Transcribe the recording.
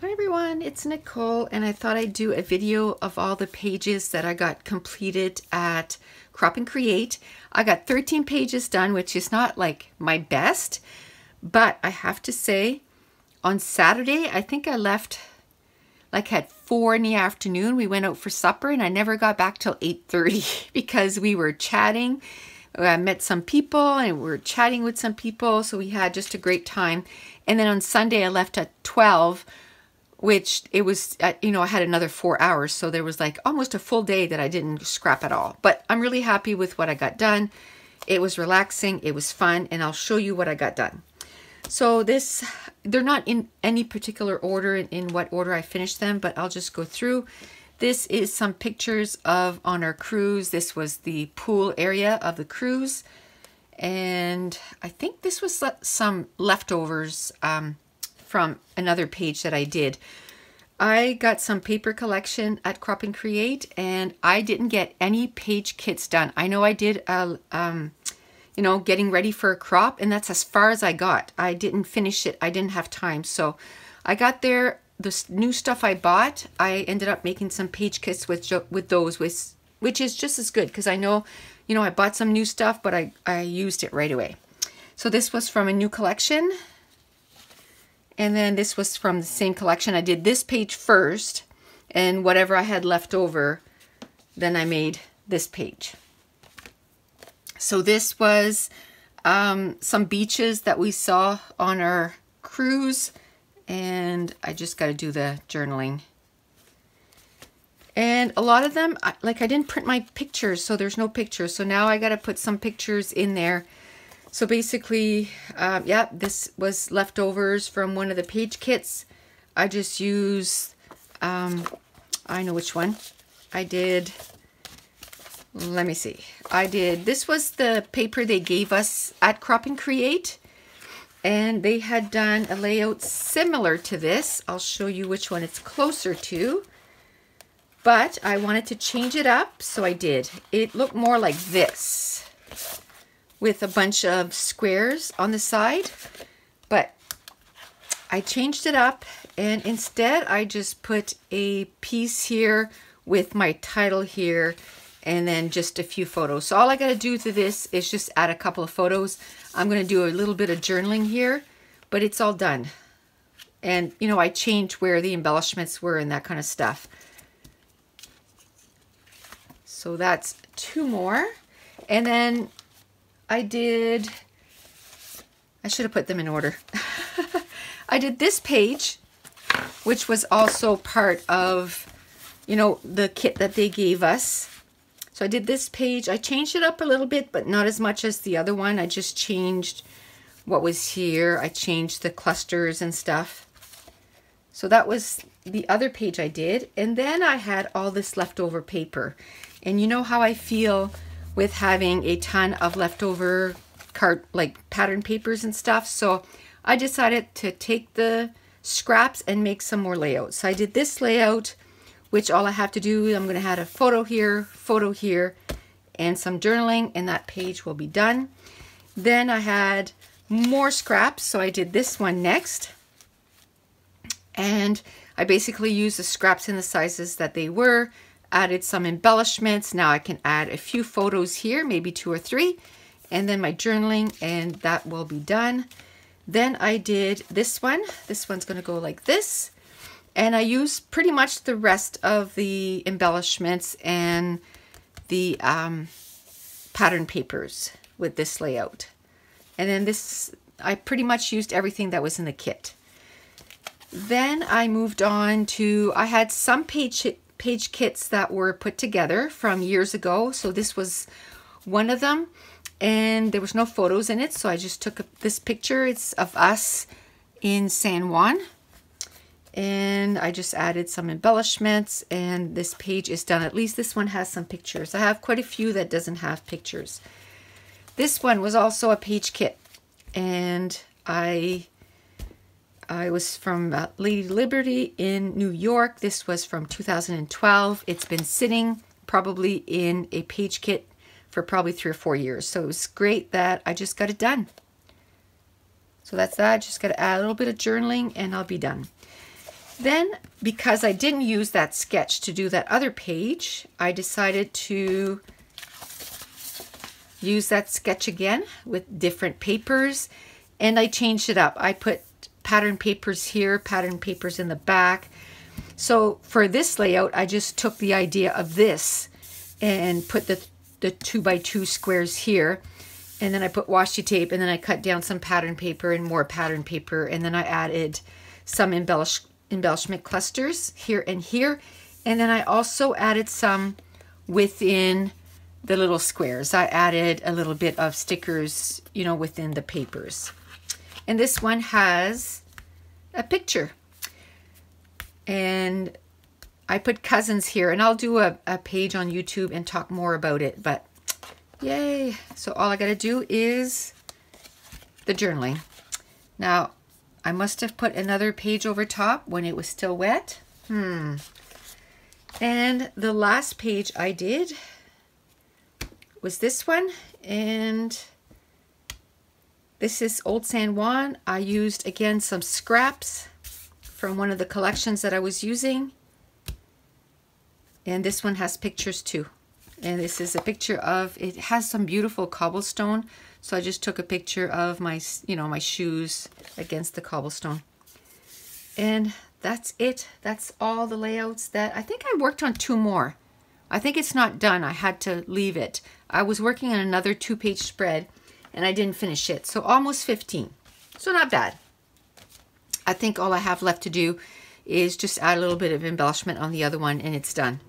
Hi everyone, it's Nicole, and I thought I'd do a video of all the pages that I got completed at Crop and Create. I got 13 pages done, which is not like my best, but I have to say on Saturday, I think I left like at 4 in the afternoon. We went out for supper and I never got back till 8:30 because we were chatting. I met some people and we were chatting with some people, so we had just a great time. And then on Sunday I left at 12, which it was, I had another 4 hours. So there was like almost a full day that I didn't scrap at all. But I'm really happy with what I got done. It was relaxing, it was fun, and I'll show you what I got done. So they're not in any particular order in what order I finished them, but I'll just go through. This is some pictures of on our cruise. This was the pool area of the cruise. And I think this was some leftovers from another page that I did. I got some paper collection at Crop and Create, and I didn't get any page kits done. I know I did, getting ready for a crop, and that's as far as I got. I didn't finish it. I didn't have time. So I got there. The new stuff I bought, I ended up making some page kits with those, which is just as good because I know, I bought some new stuff, but I used it right away. So this was from a new collection. And then this was from the same collection. I did this page first, and whatever I had left over, then I made this page. So this was some beaches that we saw on our cruise, and I just got to do the journaling. And a lot of them, I didn't print my pictures, so there's no pictures. So now I got to put some pictures in there. So basically, this was leftovers from one of the page kits. I just used, I know which one. I did, let me see. This was the paper they gave us at Crop and Create. And they had done a layout similar to this. I'll show you which one it's closer to. But I wanted to change it up, so I did. It looked more like this, with a bunch of squares on the side, but I changed it up, and instead I just put a piece here with my title here and then just a few photos. So all I got to do to this is just add a couple of photos. I'm going to do a little bit of journaling here, but it's all done. And I changed where the embellishments were and that kind of stuff. So that's two more. And then I should have put them in order. I did this page, which was also part of, the kit that they gave us. So I did this page. I changed it up a little bit, but not as much as the other one. I just changed what was here. I changed the clusters and stuff. So that was the other page I did. And then I had all this leftover paper. And you know how I feel with having a ton of leftover pattern papers and stuff. So I decided to take the scraps and make some more layouts. So I did this layout, which all I have to do, I'm going to add a photo here, and some journaling, and that page will be done. Then I had more scraps, so I did this one next. And I basically used the scraps in the sizes that they were, added some embellishments. Now I can add a few photos here, maybe 2 or 3, and then my journaling, and that will be done. Then I did this one. This one's going to go like this. And I used pretty much the rest of the embellishments and the pattern papers with this layout. And then this, I pretty much used everything that was in the kit. Then I moved on to, I had some page kits that were put together from years ago. So this was one of them, and there was no photos in it. So I just took this picture. It's of us in San Juan. And I just added some embellishments, and this page is done. At least this one has some pictures. I have quite a few that doesn't have pictures. This one was also a page kit, and I was from Lady Liberty in New York. This was from 2012. It's been sitting probably in a page kit for probably 3 or 4 years. So it was great that I just got it done. So that's that. Just got to add a little bit of journaling and I'll be done. Then, because I didn't use that sketch to do that other page, I decided to use that sketch again with different papers, and I changed it up. I put pattern papers here, pattern papers in the back. So for this layout, I just took the idea of this and put the 2x2 squares here, and then I put washi tape, and then I cut down some pattern paper and more pattern paper, and then I added some embellishment clusters here and here, and then I also added some within the little squares. I added a little bit of stickers, you know, within the papers. And this one has a picture, and I put cousins here, and I'll do a page on YouTube and talk more about it, but yay. So all I gotta do is the journaling. Now, I must have put another page over top when it was still wet. And the last page I did was this one, and this is Old San Juan. I used, again, some scraps from one of the collections that I was using. And this one has pictures too. And this is a picture of, it has some beautiful cobblestone. So I just took a picture of my, you know, my shoes against the cobblestone. And that's it. That's all the layouts that, I think I worked on 2 more. I think it's not done. I had to leave it. I was working on another 2-page spread and I didn't finish it. So almost 15. So not bad. I think all I have left to do is just add a little bit of embellishment on the other one and it's done.